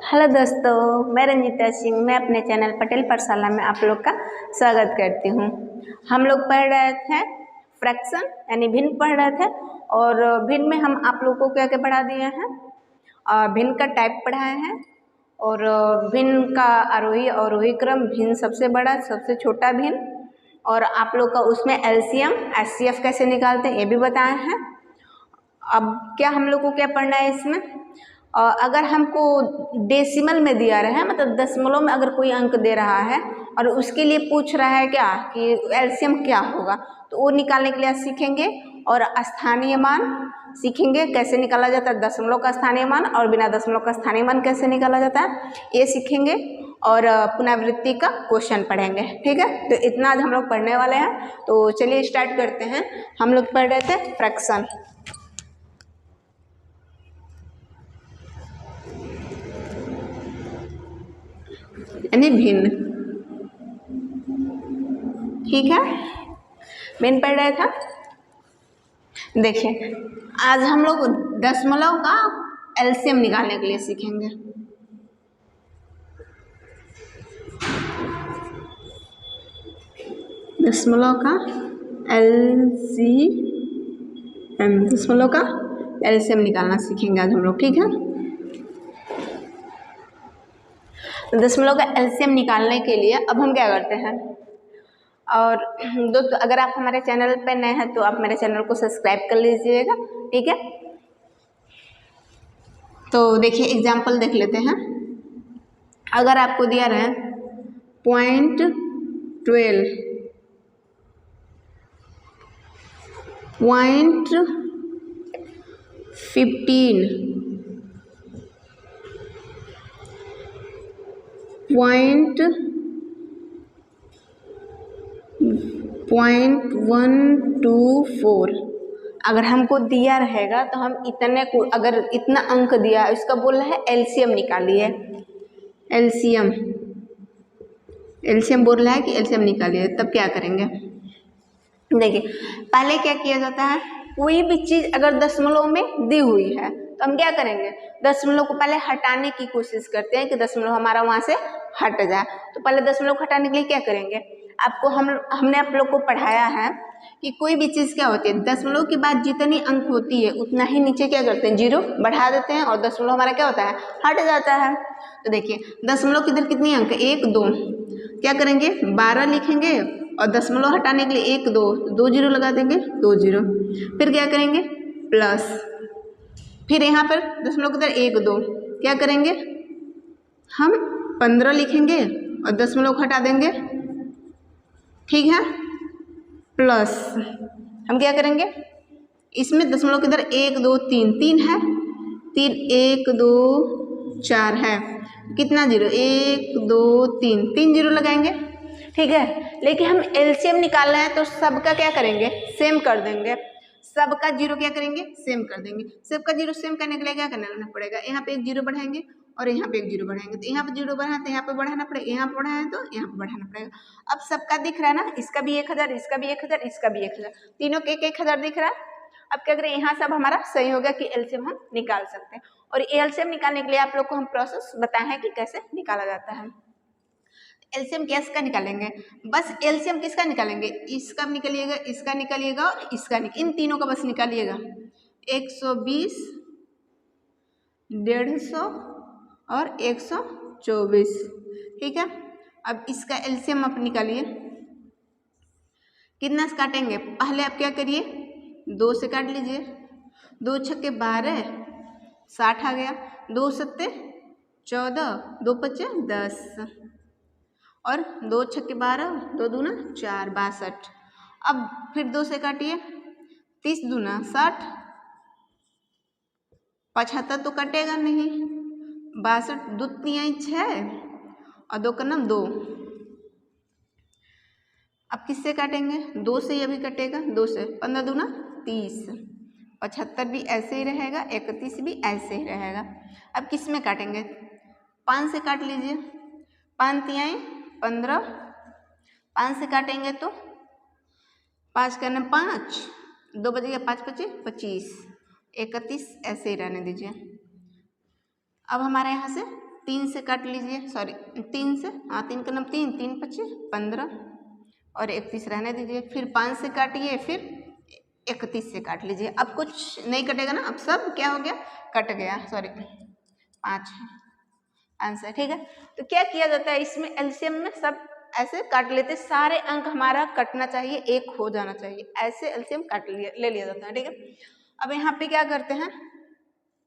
Hello दोस्तों, मैं रंजिता सिंह। मैं अपने चैनल पटेल पाठशाला में आप लोग का स्वागत करती हूँ। हम लोग पढ़ रहे थे फ्रैक्शन यानी भिन्न पढ़ रहे थे, और भिन्न में हम आप लोग को क्या क्या पढ़ा दिए हैं, भिन्न का टाइप पढ़ाए हैं, और भिन्न का आरोही अवरोही क्रम, भिन्न सबसे बड़ा सबसे छोटा भिन्न, और आप लोग का उसमें एलसीएम एचसीएफ कैसे निकालते हैं ये भी बताए हैं। अब क्या हम लोग को क्या पढ़ना है इसमें, अगर हमको डेसिमल में दिया रहा है, मतलब दशमलव में अगर कोई अंक दे रहा है और उसके लिए पूछ रहा है क्या कि एलसीएम क्या होगा, तो वो निकालने के लिए सीखेंगे। और स्थानीय मान सीखेंगे, कैसे निकाला जाता है दशमलव का स्थानीय मान, और बिना दशमलव का स्थानीय मान कैसे निकाला जाता है ये सीखेंगे। और पुनरावृत्ति का क्वेश्चन पढ़ेंगे। ठीक है, तो इतना आज हम लोग पढ़ने वाले हैं। तो चलिए स्टार्ट करते हैं। हम लोग पढ़ रहे थे फ्रैक्शन यानी भिन्न। ठीक है, भिन्न पढ़ रहा था। देखिए, आज हम लोग दशमलव का एलसीएम निकालने के लिए सीखेंगे। दशमलव का एलसीएम, दशमलव का एलसीएम निकालना सीखेंगे आज हम लोग। ठीक है, दशमलव का एलसीएम निकालने के लिए अब हम क्या करते हैं, और दोस्तों अगर आप हमारे चैनल पे नए हैं तो आप मेरे चैनल को सब्सक्राइब कर लीजिएगा। ठीक है, तो देखिए एग्जाम्पल देख लेते हैं। अगर आपको दिया रहे 0.12, 0.15, 0.124, अगर हमको दिया रहेगा तो हम इतने को, अगर इतना अंक दिया है इसका बोल रहा है एलसीएम निकालिए। एलसीएम बोल रहा है कि एलसीएम निकालिए, तब क्या करेंगे। देखिए, पहले क्या किया जाता है, कोई भी चीज़ अगर दशमलव में दी हुई है तो हम क्या करेंगे, दशमलव को पहले हटाने की कोशिश करते हैं कि दशमलव हमारा वहाँ से हट जाए। तो पहले दशमलव को हटाने के लिए क्या करेंगे, आपको हमने आप लोग को पढ़ाया है कि कोई भी चीज़ क्या होती है, दशमलव के बाद जितनी अंक होती है उतना ही नीचे क्या करते हैं, जीरो बढ़ा देते हैं, और दशमलव हमारा क्या होता है, हट जाता है। तो देखिए, दशमलव किधर कितनी अंक, 1 2, क्या करेंगे 12 लिखेंगे, और दशमलव हटाने के लिए 1 2, 2 जीरो लगा देंगे, 2 जीरो। फिर क्या करेंगे प्लस, फिर यहाँ पर दशमलव किधर 1 2, क्या करेंगे हम 15 लिखेंगे और दशमलव हटा देंगे। ठीक है, प्लस हम क्या करेंगे, इसमें दशमलव किधर 1 2 3, 3 है, 3 1 2 4 है, कितना जीरो 1 2 3, 3 जीरो लगाएंगे। ठीक है, लेकिन हम एलसीएम निकाल रहे हैं तो सबका क्या करेंगे, सेम कर देंगे। सबका जीरो क्या करेंगे, सेम कर देंगे। सबका जीरो सेम करने के लिए क्या करना पड़ेगा, यहाँ पे एक जीरो बढ़ाएंगे और यहाँ पे एक जीरो बढ़ाएंगे। तो यहाँ पे जीरो बढ़ाए तो यहाँ पे बढ़ाना पड़ेगा, यहाँ पे बढ़ाए तो यहाँ पे बढ़ाना पड़ेगा। अब सबका दिख रहा है ना, इसका भी 1000, इसका भी 1000, इसका भी 1000, तीनों के 1000 दिख रहा है। अब क्या करें, यहाँ सब हमारा सही हो गया कि एलसीएम हम निकाल सकते हैं। और एलसीएम निकालने के लिए आप लोग को हम प्रोसेस बताए हैं कि कैसे निकाला जाता है। एलसीएम किसका निकालेंगे, बस एलसीएम किसका निकालेंगे, इसका निकालिएगा, इसका निकालिएगा और इसका इन तीनों का बस निकालिएगा। 120, 150 और 124। ठीक है, अब इसका एलसीएम आप निकालिए। कितना से काटेंगे, पहले आप क्या करिए, 2 से काट लीजिए। 2 छक्के 12, 60 आ गया। 2 सत्ते 14, 2 पच्चे 10, और 2 छक्के 12, 2 दूना 4, 62। अब फिर 2 से काटिए, 30 दूना 60, 75 तो कटेगा नहीं, 62 2 3 6 और 2 का नाम 2। अब किससे काटेंगे, 2 से ये भी कटेगा, 2 से 15 दूना 30, 75 भी ऐसे ही रहेगा, 31 भी ऐसे ही रहेगा। अब किस में काटेंगे, 5 से काट लीजिए। 5 3 15, 5 से काटेंगे तो 5 करने 5, 2 बजेगा, 5 पचे 25, 31 ऐसे ही रहने दीजिए। अब हमारे यहाँ से 3 से काट लीजिए, सॉरी 3 से, हाँ 3 का नाम 3, 3 पच्चे 15 और 31 रहने दीजिए। फिर 5 से काटिए, फिर 31 से काट लीजिए। अब कुछ नहीं कटेगा ना, अब सब क्या हो गया, कट गया, सॉरी 5 आंसर, ठीक है। तो क्या किया जाता है इसमें, एलसीएम में सब ऐसे काट लेते, सारे अंक हमारा कटना चाहिए, एक हो जाना चाहिए, ऐसे एलसीएम काट लिया ले लिया जाता है, ठीक है। अब यहाँ पे क्या करते हैं,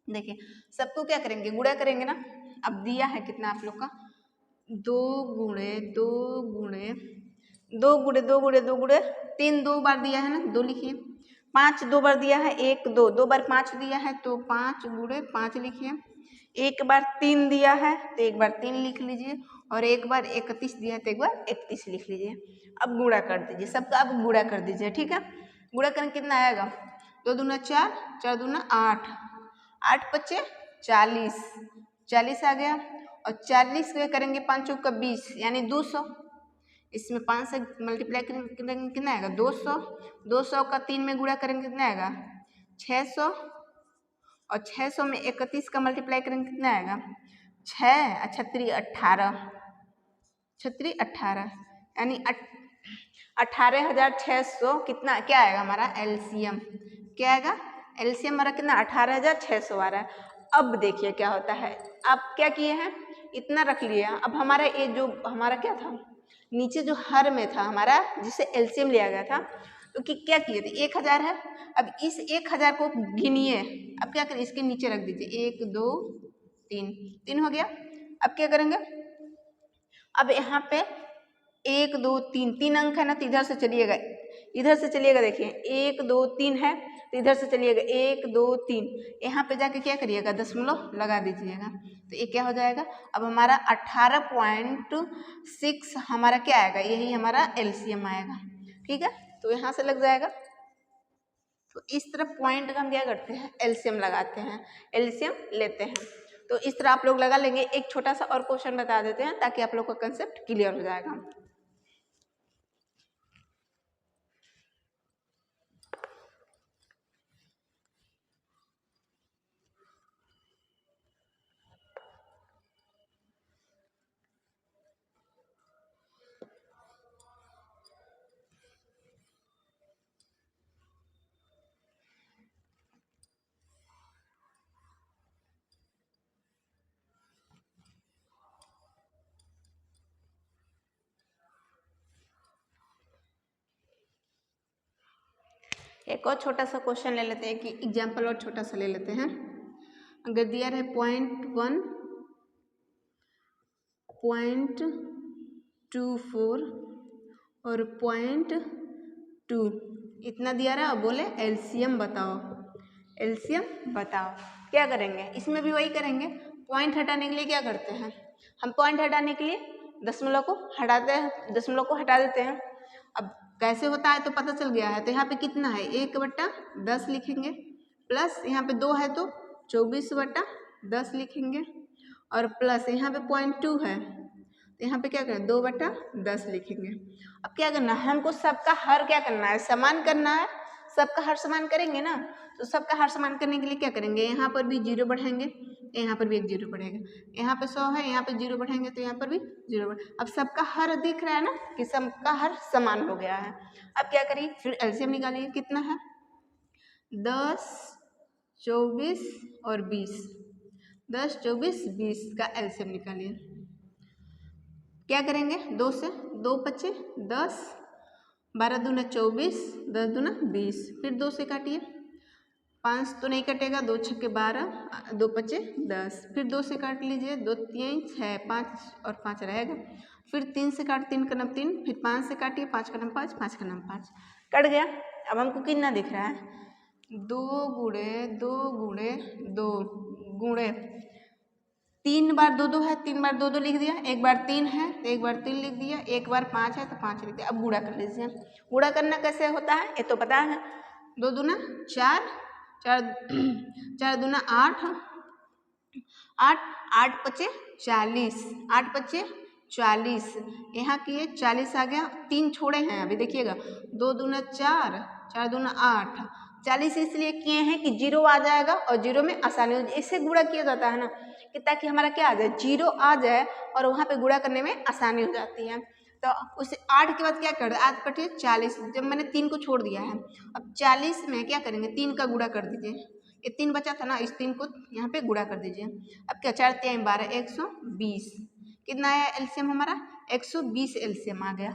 देखिए सबको क्या करेंगे, गुणा करेंगे ना। अब दिया है कितना आप लोग का, 2 गुणे 2 गुणे 2 गुणे 2 गुणे 2 गुणे 3, 2 बार दिया है ना, 2 लिखिए। 5 2 बार दिया है, 1 2, 2 बार 5 दिया है तो 5 गुणे 5 लिखिए। 1 बार 3 दिया है तो 1 बार 3 लिख लीजिए, और 1 बार 31 दिया है तो 1 बार 31 लिख लीजिए। अब गुणा कर दीजिए, सबका अब गुणा कर दीजिए, ठीक है। गुणा करने कितना आएगा, 2 दूना 4, 4 दूना 8, 8 पच्चे 40, 40 आ गया। और 40 के करेंगे 5 चौका 20 यानी 200। इसमें 5 से मल्टीप्लाई करेंगे कितना आएगा, 200। 200 का 3 में गुणा करेंगे कितना आएगा, 600। और 600 में 31 का मल्टीप्लाई करेंगे कितना आएगा, 6 छत्री 18, छत्री 18 यानी 18,600 कितना क्या आएगा हमारा एलसीएम, क्या आएगा एलसीएम हमारा कितना 18,600 आ रहा है। अब देखिए क्या होता है, आप क्या किए हैं, इतना रख लिया। अब हमारा ये जो हमारा क्या था, नीचे जो हर में था हमारा जिसे एलसीएम लिया गया था, तो कि क्या किए थे, 1000 है। अब इस 1000 को गिनिए, अब क्या करें, इसके नीचे रख दीजिए, 1 2 3, 3 हो गया। अब क्या करेंगे, अब यहाँ पे 1 2 3, 3 अंक है ना, तो इधर से चलिएगा, इधर से चलिएगा, देखिए 1 2 3 है तो इधर से चलिएगा 1 2 3, यहाँ पे जाके क्या करिएगा, दशमलव लगा दीजिएगा, तो ये क्या हो जाएगा, अब हमारा 18.6 हमारा क्या आएगा, यही हमारा एलसीएम आएगा, ठीक है। तो यहाँ से लग जाएगा। तो इस तरह पॉइंट का हम क्या करते हैं, एलसीएम लगाते हैं, एलसीएम लेते हैं। तो इस तरह आप लोग लगा लेंगे। एक छोटा सा और क्वेश्चन बता देते हैं ताकि आप लोग का कंसेप्ट क्लियर हो जाएगा। एक और छोटा सा क्वेश्चन ले लेते हैं, कि एग्जाम्पल और छोटा सा ले लेते हैं। अगर दिया है 0.1 0.24 और 0.2 इतना दिया रहा, और बोले एलसीएम बताओ, एलसीएम बताओ। क्या करेंगे, इसमें भी वही करेंगे। पॉइंट हटाने के लिए क्या करते हैं हम, पॉइंट हटाने के लिए दशमलव को हटाते हैं, दशमलव को हटा देते हैं। अब कैसे होता है तो पता चल गया है। तो यहाँ पे कितना है, 1/10 लिखेंगे, प्लस यहाँ पे 2 है तो 24/10 लिखेंगे, और प्लस यहाँ पे 0.2 है तो यहाँ पे क्या करें, 2/10 लिखेंगे। अब क्या करना है हमको, सबका हर क्या करना है, समान करना है। सबका हर समान करेंगे ना, तो सबका हर समान करने के लिए क्या करेंगे, यहाँ पर भी 0 बढ़ाएंगे, यहाँ पर भी एक 0 बढ़ेगा। यहाँ पे 100 है, यहाँ पे 0 बढ़ाएंगे तो यहाँ पर भी 0 बढ़। अब सबका हर दिख रहा है ना कि सबका हर समान हो गया है। अब क्या करिए, फिर एलसीएम निकालिए, कितना है 10 24 और 20, 10 24 20 का एलसीएम निकालिए। क्या करेंगे, 2 से 2 पच्चे 10, 12 दूना 24, 10 दूना 20, फिर 2 से काटिए, 5 तो नहीं कटेगा, 2 छक्के 12, 2 पच्चे 10, फिर 2 से काट लीजिए, 2 3 6, 5 और 5 रहेगा। फिर 3 से काट, 3 का नाम 3, फिर 5 से काटिए, 5 का नाम 5, 5 का नाम 5, कट गया। अब हमको कितना दिख रहा है, 2 गुणे 2 गुणे 2 गुणे 3 बार 2 2 है, 3 बार 2 2 लिख दिया, 1 बार 3 है तो 1 बार 3 लिख दिया, 1 बार 5 है तो 5 लिख दिया। अब गुणा कर लीजिए। गुणा करना कैसे होता है ये तो पता है, 2 दूना 4, 4 दूना 8, 8 पच्चे 40, 8 पच्चे 40, यहाँ किए 40 आ गया, 3 छोड़े हैं अभी देखिएगा, 2 दूना 4, 4 दूना 8, 40 इसलिए किए हैं कि 0 आ जाएगा और 0 में आसानी हो जाए, इससे गुणा किया जाता है ना कि ताकि हमारा क्या आ जाए, 0 आ जाए और वहाँ पे गुणा करने में आसानी हो जाती है। तो उसे 8 के बाद क्या कर दे, 8 कटिए 40, जब मैंने 3 को छोड़ दिया है, अब 40 में क्या करेंगे, 3 का गुणा कर दीजिए, ये 3 बचा था ना, इस 3 को यहाँ पे गुणा कर दीजिए। अब क्या 4 3 12 120, कितना आया एलसीएम हमारा, 120 एलसीएम आ गया।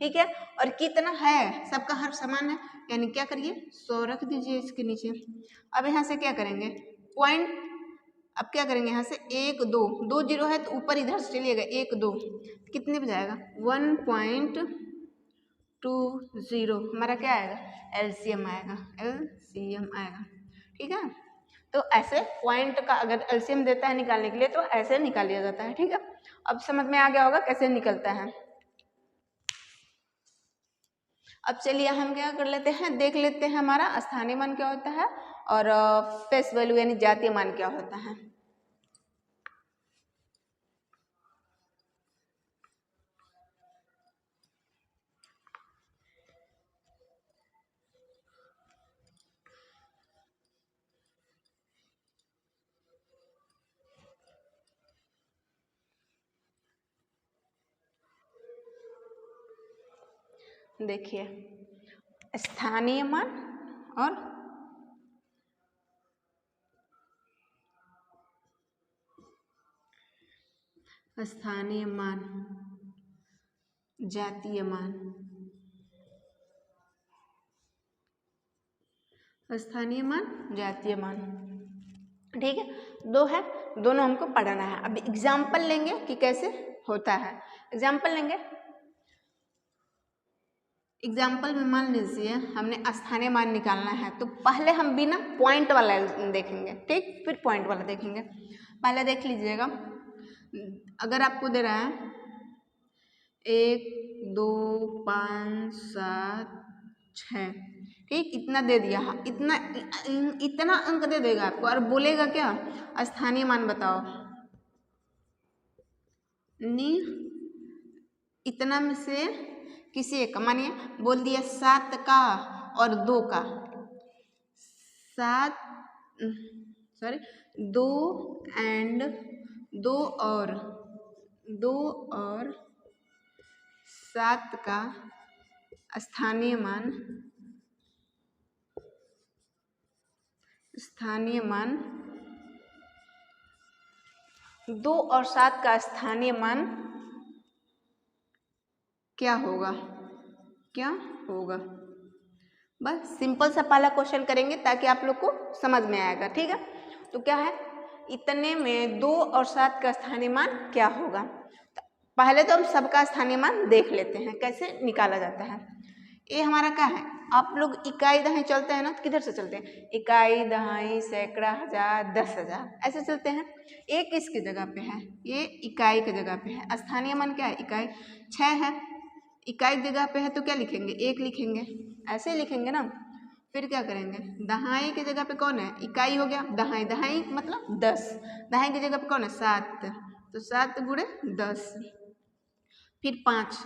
ठीक है, और कितना है, सबका हर समान है, यानी क्या करिए 100 रख दीजिए इसके नीचे। अब यहाँ से क्या करेंगे पॉइंट, अब क्या करेंगे यहाँ से 1 2 2 0 है तो ऊपर इधर से चलिएगा, 1 2 कितने पे जाएगा 1.20, हमारा क्या आएगा एलसीएम आएगा, एलसीएम आएगा। ठीक है, तो ऐसे पॉइंट का अगर एलसीएम देता है निकालने के लिए तो ऐसे निकाल लिया जाता है। ठीक है, अब समझ में आ गया होगा कैसे निकलता है। अब चलिए हम क्या कर लेते हैं, देख लेते हैं हमारा स्थानीय मान क्या होता है और फेस वैल्यू यानी जातीय मान क्या होता है। देखिए स्थानीय मान और स्थानीय मान, जातीय मान, स्थानीय मान जातीय मान। ठीक है, दो है, दोनों हमको पढ़ना है। अब एग्जाम्पल लेंगे कि कैसे होता है, एग्जाम्पल लेंगे। एग्जाम्पल में मान लीजिए हमने स्थानीय मान निकालना है तो पहले हम बिना पॉइंट वाला देखेंगे, ठीक, फिर पॉइंट वाला देखेंगे। पहले देख लीजिएगा, अगर आपको दे रहा है 1 2 5 7 6, ठीक, इतना दे दिया, इतना अंक दे देगा आपको और बोलेगा क्या स्थानीय मान बताओ, इतना में से किसी एक का, मानिए बोल दिया 7 का और 2 का, 7 सॉरी 2 एंड 2 और 7 का स्थानीय मान 2 और 7 का स्थानीय मान क्या होगा, क्या होगा। बस सिंपल सा पहला क्वेश्चन करेंगे ताकि आप लोग को समझ में आएगा। ठीक है, तो क्या है, इतने में 2 और 7 का स्थानीय मान क्या होगा। तो पहले तो हम सबका स्थानीय मान देख लेते हैं कैसे निकाला जाता है। ये हमारा क्या है, आप लोग इकाई दहाई चलते हैं ना, तो किधर से चलते हैं, इकाई दहाई सैकड़ा हजार 10,000 ऐसे चलते हैं। ये किसकी जगह पे है, ये इकाई की जगह पे है। स्थानीय मान क्या है, इकाई 6 है, इकाई जगह पे है तो क्या लिखेंगे 1 लिखेंगे, ऐसे लिखेंगे ना। फिर क्या करेंगे, दहाई की जगह पे कौन है, इकाई हो गया, दहाई दहाई मतलब 10, दहाई की जगह पे कौन है 7, तो 7 गुणे 10, फिर 5,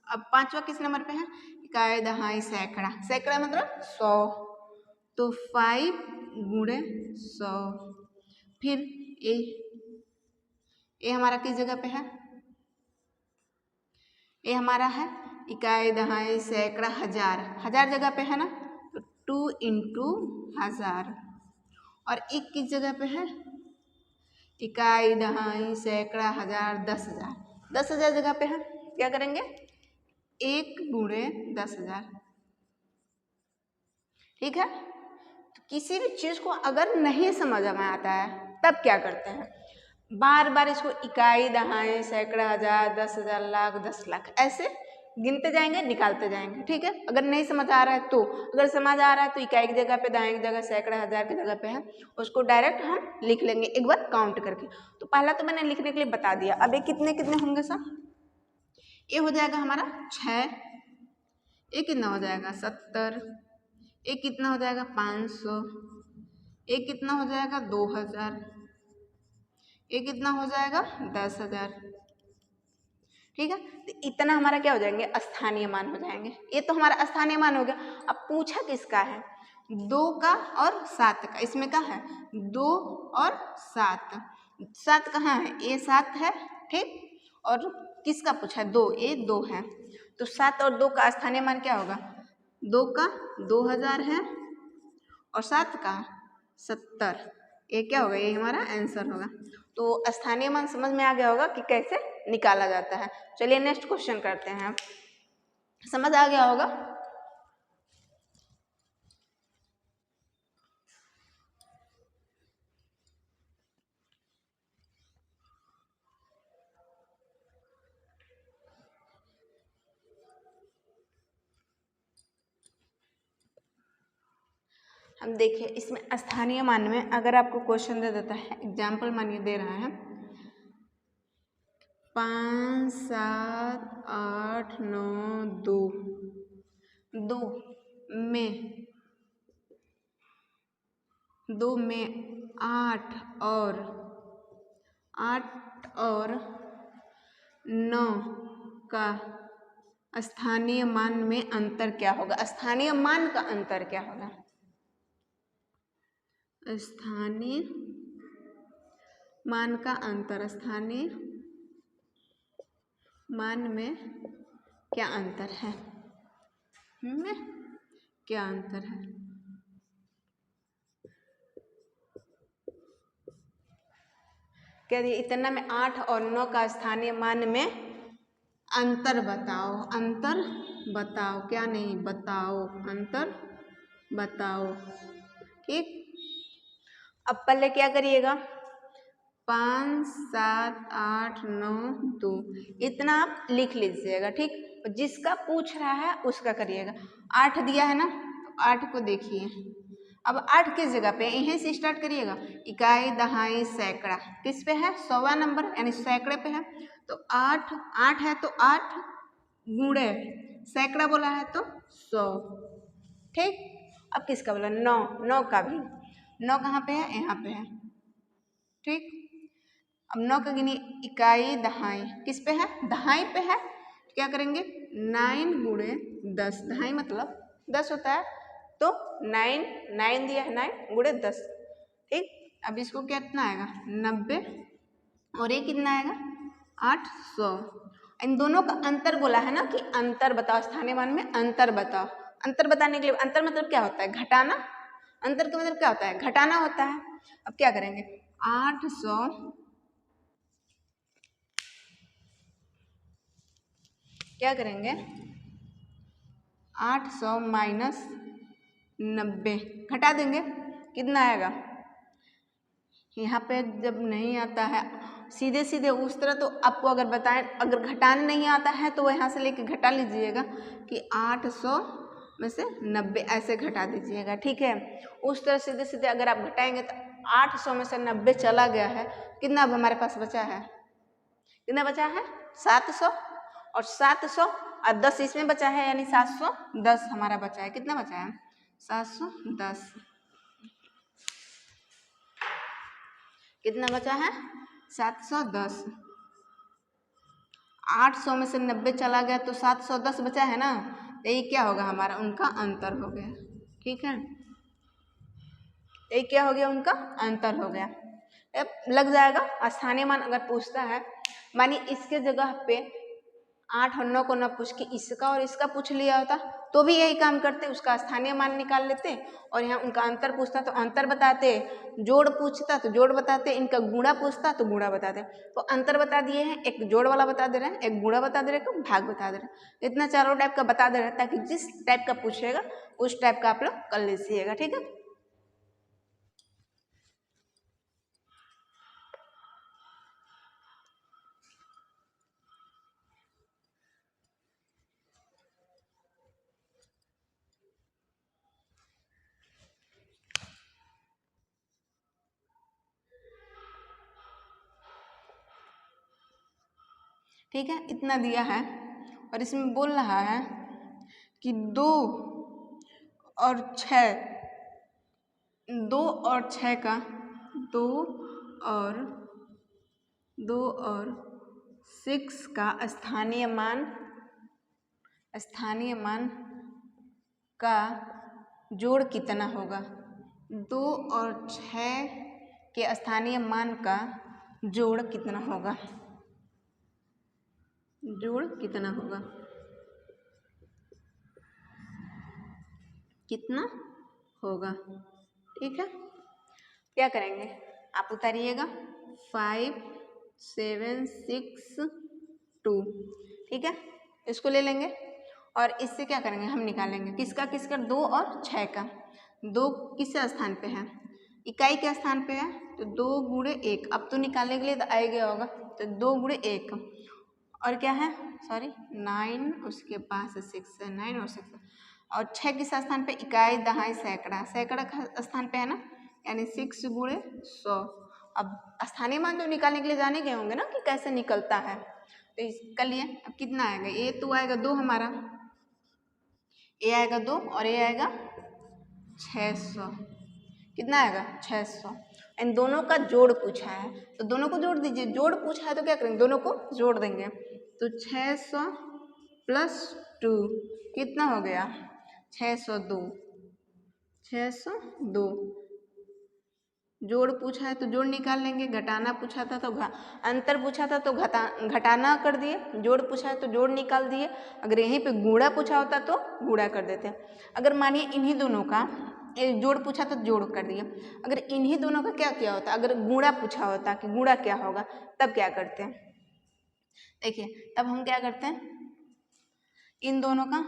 अब 5वां किस नंबर पे है, इकाई दहाई सैकड़ा, सैकड़ा मतलब 100, तो 5 गुणे 100, फिर ये हमारा किस जगह पे है, ये हमारा है इकाई दहाई सैकड़ा हजार, हजार जगह पे है ना, तो 2 इंटू 1000, और 1 किस जगह पे है, इकाई दहाई सैकड़ा हजार 10,000, 10,000 जगह पे है, क्या करेंगे 1 गुणे 10,000। ठीक है, तो किसी भी चीज को अगर नहीं समझ में आता है तब क्या करते हैं, बार बार इसको इकाई दहाई सैकड़ा हजार 10,000 लाख 10 लाख ऐसे गिनते जाएंगे निकालते जाएंगे। ठीक है, अगर नहीं समझ आ रहा है तो, अगर समझ आ रहा है तो इकाई की जगह पे दहाई की जगह सैकड़ा हजार की जगह पे है, उसको डायरेक्ट हम लिख लेंगे एक बार काउंट करके। तो पहला तो मैंने लिखने के लिए बता दिया, अब ये कितने कितने होंगे सब, ये हो जाएगा हमारा 6, ये कितना हो जाएगा 70, ये कितना हो जाएगा 500, ये कितना हो जाएगा 2000, ये कितना हो जाएगा 10,000। ठीक है, तो इतना हमारा क्या हो जाएंगे स्थानीय मान हो जाएंगे। ये तो हमारा स्थानीय मान हो गया। अब पूछा किसका है, 2 का और 7 का, इसमें क्या है 2 और 7, 7 कहाँ है, ये 7 है, ठीक, और किसका पूछा है 2, ये 2 है, तो 7 और 2 का स्थानीय मान क्या होगा, 2 का 2000 है और 7 का 70, ये क्या होगा, ये हमारा आंसर होगा। तो स्थानीय मान समझ में आ गया होगा कि कैसे निकाला जाता है। चलिए नेक्स्ट क्वेश्चन करते हैं, समझ आ गया होगा। हम देखिए इसमें स्थानीय मान में अगर आपको क्वेश्चन दे देता है, एग्जाम्पल मानिए दे रहा है 5 7 8 9 2, 2 में 8 और 9 का स्थानीय मान में अंतर क्या होगा, स्थानीय मान का अंतर क्या होगा, स्थानीय मान का अंतर, स्थानीय मान में क्या अंतर है, क्या अंतर है, कह दिए इतना में 8 और 9 का स्थानीय मान में अंतर बताओ, अंतर बताओ, क्या नहीं बताओ, अंतर बताओ, ठीक। अब पहले क्या करिएगा, 5 7 8 9 2 इतना आप लिख लीजिएगा, ठीक, जिसका पूछ रहा है उसका करिएगा। 8 दिया है ना, तो 8 को देखिए, अब 8 किस जगह पे, यहीं से स्टार्ट करिएगा, इकाई दहाई सैकड़ा किस पे है, 100वां नंबर यानी सैकड़े पे है, तो 8 है तो 8 गुणे सैकड़ा बोला है तो 100, ठीक। अब किसका बोला, 9 का भी, 9 कहाँ पे है, यहाँ पे है, ठीक। अब 9 का गिनी इकाई दहाई किस पे है, दहाई पे है, क्या करेंगे 9 गुणे 10, दहाई मतलब 10 होता है, तो 9 दिया है, 9 गुणे 10, ठीक। अब इसको कितना आएगा 90, और ये कितना आएगा 800। इन दोनों का अंतर बोला है ना कि अंतर बताओ, स्थानीय मान में अंतर बताओ, अंतर बताने के लिए, अंतर मतलब क्या होता है, घटाना, अंतर का मतलब क्या होता है, घटाना होता है। अब क्या करेंगे 800 क्या करेंगे 800 माइनस 90 घटा देंगे, कितना आएगा, यहाँ पे जब नहीं आता है सीधे सीधे उस तरह, तो आपको अगर बताएं, अगर घटाने नहीं आता है तो वो यहाँ से लेके घटा लीजिएगा कि 800 में से 90 ऐसे घटा दीजिएगा, ठीक है। उस तरह सीधे सीधे अगर आप घटाएंगे तो 800 में से 90 चला गया है, कितना अब हमारे पास बचा है, कितना बचा है 700, और 700 और 10 इसमें बचा है, यानी 710 हमारा बचा है, कितना बचा है 710, कितना बचा है 710, 800 में से 90 चला गया तो 710 बचा है ना, तो ये क्या होगा हमारा, उनका अंतर हो गया, ठीक है, ये क्या हो गया, उनका अंतर हो गया। अब लग जाएगा स्थानीय मान अगर पूछता है, मानिए इसके जगह पे 8 और 9 को न पूछ के इसका और इसका पूछ लिया होता तो भी यही काम करते, उसका स्थानीय मान निकाल लेते, और यहाँ उनका अंतर पूछता तो अंतर बताते, जोड़ पूछता तो जोड़ बताते, इनका गुणा पूछता तो गुणा बताते, तो अंतर बता दिए हैं, एक जोड़ वाला बता दे रहे हैं, एक गुणा बता दे रहे हैं, एक भाग बता दे रहे हैं, इतना चारों टाइप का बता दे रहे हैं, ताकि जिस टाइप का पूछेगा उस टाइप का आप लोग कर लीजिएगा, ठीक है। ठीक है, इतना दिया है, और इसमें बोल रहा है कि 2 और 6, 2 और 6 का 2 और 6 का स्थानीय मान का जोड़ कितना होगा, 2 और 6 के स्थानीय मान का जोड़ कितना होगा, जोड़ कितना होगा, कितना होगा। ठीक है, क्या करेंगे आप उतारिएगा 5 7 6 2। ठीक है, इसको ले लेंगे और इससे क्या करेंगे हम निकालेंगे किसका किसका, 2 और 6 का। 2 किस स्थान पे है, इकाई के स्थान पे है, तो 2 गुणे 1। अब तो निकालने के लिए तो आ गया होगा, तो 2 गुणे 1 और क्या है, सॉरी 9, उसके पास 6 है, 9 और 6 और 6 किस स्थान पे, इकाई दहाई सैकड़ा, सैकड़ा का स्थान पे है ना, यानी 6 गुणे 100। अब स्थानीय मान तो निकालने के लिए जाने गए होंगे ना कि कैसे निकलता है, तो इसका लिए अब कितना आएगा, ये तो आएगा 2 हमारा, ये आएगा 2 और ये आएगा 600। कितना आएगा 600। इन दोनों का जोड़ पूछा है तो दोनों को जोड़ दीजिए, जोड़ पूछा है तो क्या करेंगे, दोनों को जोड़ देंगे। तो 600 प्लस 2 कितना हो गया, 602। 602 जोड़ पूछा है तो जोड़ निकाल लेंगे, घटाना पूछा था तो अंतर पूछा था तो घटाना कर दिए, जोड़ पूछा है तो जोड़ निकाल दिए। अगर यहीं पे गुणा पूछा होता तो गुणा कर देते। अगर मानिए इन्हीं दोनों का जोड़ पूछा तो जोड़ कर दिए। अगर इन्हीं दोनों का क्या किया होता, अगर गुणा पूछा होता कि गुणा क्या होगा, तब क्या करते हैं, देखिए तब हम क्या करते हैं, इन दोनों का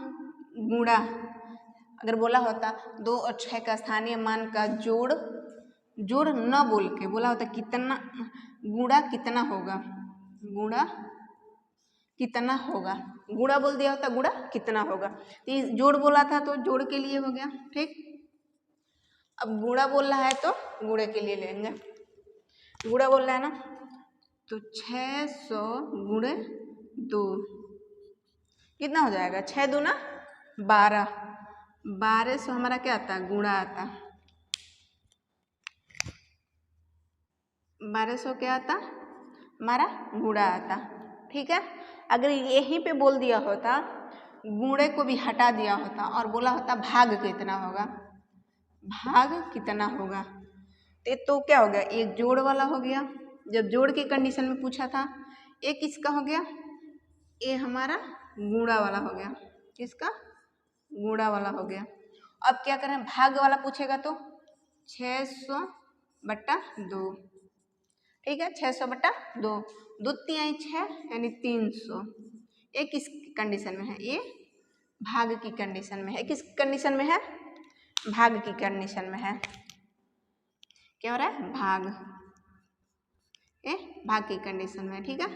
गुणा, अगर बोला होता 2 और 6 का स्थानीय मान का जोड़, जोड़ न बोल के बोला होता कितना, गुणा कितना होगा, गुणा कितना होगा, गुणा बोल दिया होता गुणा कितना होगा। तो जोड़ बोला था तो जोड़ के लिए हो गया। ठीक, अब गुणा बोल रहा है तो गुणे के लिए लेंगे, गुणा बोल रहा है ना, तो 600 गुणे 2 कितना हो जाएगा, 6 दूना 12, 1200 हमारा क्या आता है, गुणा आता, 1200 क्या आता हमारा, गुणा आता। ठीक है, अगर यहीं पे बोल दिया होता, गुणे को भी हटा दिया होता और बोला होता भाग कितना होगा, भाग कितना होगा, तो क्या हो गया, एक जोड़ वाला हो गया, जब जोड़ के कंडीशन में पूछा था। एक किसका हो गया, ये हमारा गुणा वाला हो गया, किसका, गुणा वाला हो गया। अब क्या करें, भाग वाला पूछेगा तो 600/2। ठीक है, 600/2, 2 तिहाई 6 यानी 300। ये किस कंडीशन में है, ये भाग की कंडीशन में है। किस कंडीशन में है, भाग की कंडीशन में है। क्या हो रहा है, भाग, ये भाग की कंडीशन में। ठीक है,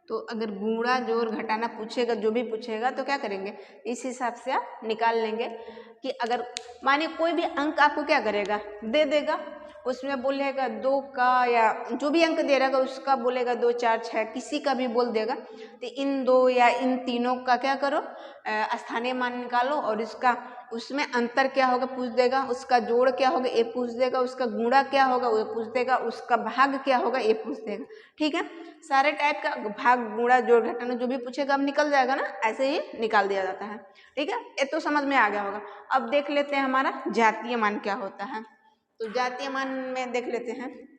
तो अगर गुणा जोड़ घटाना पूछेगा, जो भी पूछेगा तो क्या करेंगे, इस हिसाब से आप निकाल लेंगे कि अगर मानिए कोई भी अंक आपको क्या करेगा, दे देगा, उसमें बोलेगा 2 का या जो भी अंक दे रहेगा उसका बोलेगा 2 4 6 किसी का भी बोल देगा, तो इन 2 या इन तीनों का क्या करो, स्थानीय मान निकालो और इसका उसमें अंतर क्या होगा पूछ देगा, उसका जोड़ क्या होगा ये पूछ देगा, उसका गुणा क्या होगा वो पूछ देगा, उसका भाग क्या होगा ये पूछ देगा। ठीक है, सारे टाइप का भाग गुणा जोड़ घटाना जो भी पूछेगा अब निकल जाएगा ना, ऐसे ही निकाल दिया जाता है। ठीक है, ये तो समझ में आ गया होगा। अब देख लेते हैं हमारा जातीय मान क्या होता है। तो जातीय मान में देख लेते हैं,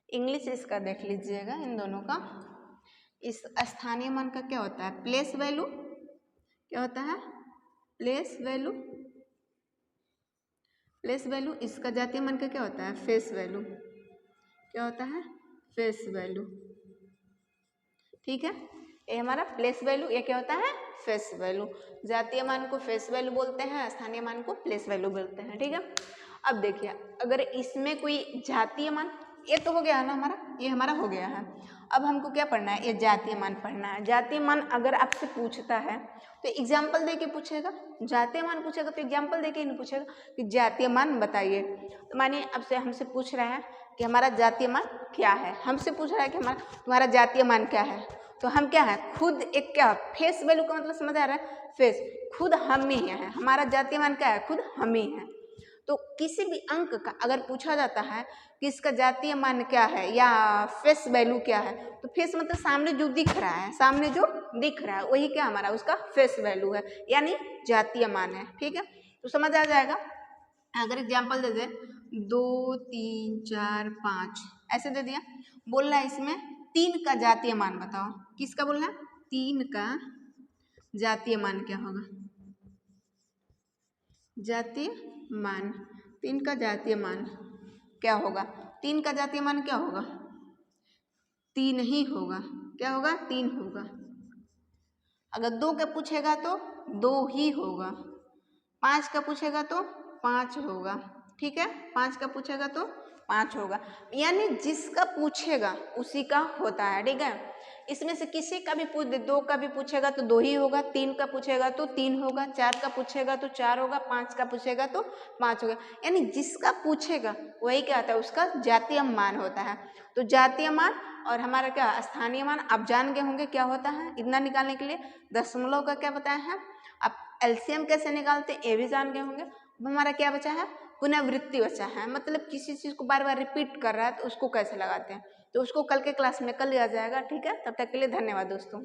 इंग्लिश इसका देख लीजिएगा इन दोनों का। इस स्थानीय मान का क्या होता है, प्लेस वैल्यू, क्या होता है, प्लेस वैल्यू, प्लेस वैल्यू। इसका जातीय मान का क्या होता है, फेस वैल्यू, क्या होता है, फेस वैल्यू। ठीक है, ये हमारा प्लेस वैल्यू, ये क्या होता है, फेस वैल्यू। जातीय मान को फेस वैल्यू बोलते हैं, स्थानीय मान को प्लेस वैल्यू बोलते हैं। ठीक है, अब देखिए अगर इसमें कोई जातीय मान, ये तो हो गया है ना हमारा, ये हमारा हो गया है। अब हमको क्या पढ़ना है, ये जातीय मान पढ़ना है। जातीय मान अगर आपसे पूछता है तो एग्जाम्पल दे के पूछेगा, जातीय मान पूछेगा तो एग्जाम्पल दे के नहीं पूछेगा कि जातीय मान बताइए। तो मानिए आपसे हमसे पूछ रहे हैं कि हमारा जातीय मान क्या है, हमसे पूछ रहा है कि हमारा तुम्हारा जातीय मान क्या है, तो हम क्या है, खुद एक क्या फेस वैल्यू का मतलब समझ आ रहा है, फेस खुद हम ही है, हमारा जातीय मान क्या है, खुद हम ही है। तो किसी भी अंक का अगर पूछा जाता है कि इसका जातीय मान क्या है या फेस वैल्यू क्या है, तो फेस मतलब सामने जो दिख रहा है, सामने जो दिख रहा है वही क्या हमारा उसका फेस वैल्यू है, यानी जातीय मान है। ठीक है, तो समझ आ जाएगा। अगर एग्जाम्पल दे दे 2 3 4 5 ऐसे दे दिया, बोल रहा है इसमें 3 का जातीय मान बताओ, किसका बोलना है, 3 का जातीय मान क्या होगा, जातीय मान, 3 का जातीय मान क्या होगा, 3 का जातीय मान क्या होगा, 3 ही होगा। क्या होगा, 3 होगा। अगर 2 का पूछेगा तो 2 ही होगा, 5 का पूछेगा तो 5 होगा। ठीक है, 5 का पूछेगा तो 5 होगा, यानी जिसका पूछेगा उसी का होता है। ठीक है, इसमें से किसी का भी पूछ दे, 2 का भी पूछेगा तो 2 ही होगा, 3 का पूछेगा तो 3 होगा, 4 का पूछेगा तो 4 होगा, 5 का पूछेगा तो 5 होगा, यानी जिसका पूछेगा वही क्या होता है, उसका जातीय मान होता है। तो जातीय मान और हमारा क्या स्थानीय मान आप जान गए होंगे क्या होता है। इतना निकालने के लिए दशमलव का क्या बताया है, आप एलसीएम कैसे निकालते ये भी जान गए होंगे। अब हमारा क्या बचा है, पुनरावृत्ति बचा है, मतलब किसी चीज को बार बार रिपीट कर रहा है तो उसको कैसे लगाते हैं, तो उसको कल के क्लास में कर लिया जाएगा। ठीक है, तब तक के लिए धन्यवाद दोस्तों।